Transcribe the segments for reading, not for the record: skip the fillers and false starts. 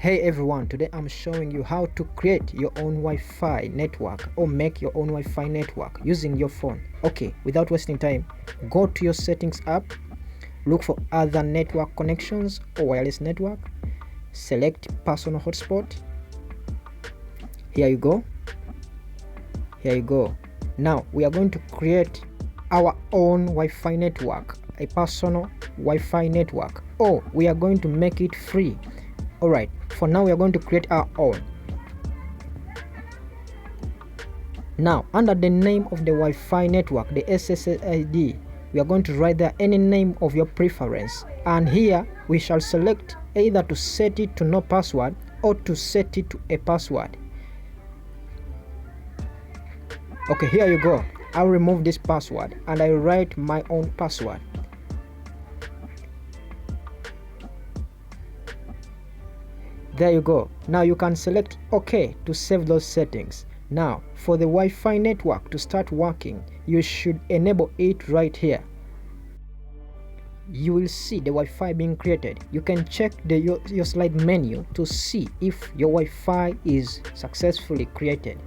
Hey everyone, today I'm showing you how to create your own Wi-Fi network or make your own Wi-Fi network using your phone. Okay, without wasting time, go to your settings app, look for other network connections or wireless network, select personal hotspot. Here you go. Now we are going to create our own Wi-Fi network, a personal Wi-Fi network, or we are going to make it free. Alright, for now we are going to create our own. Now under the name of the Wi-Fi network, the SSID, we are going to write there any name of your preference, and here we shall select either to set it to no password or to set it to a password. Okay, here you go. I'll remove this password and I write my own password. There you go. Now you can select OK to save those settings. Now for the Wi-Fi network to start working, you should enable it right here. You will see the Wi-Fi being created. You can check your slide menu to see if your Wi-Fi is successfully created.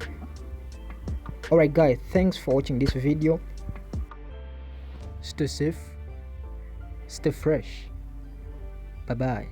Alright guys, thanks for watching this video. Stay safe, stay fresh. Bye bye.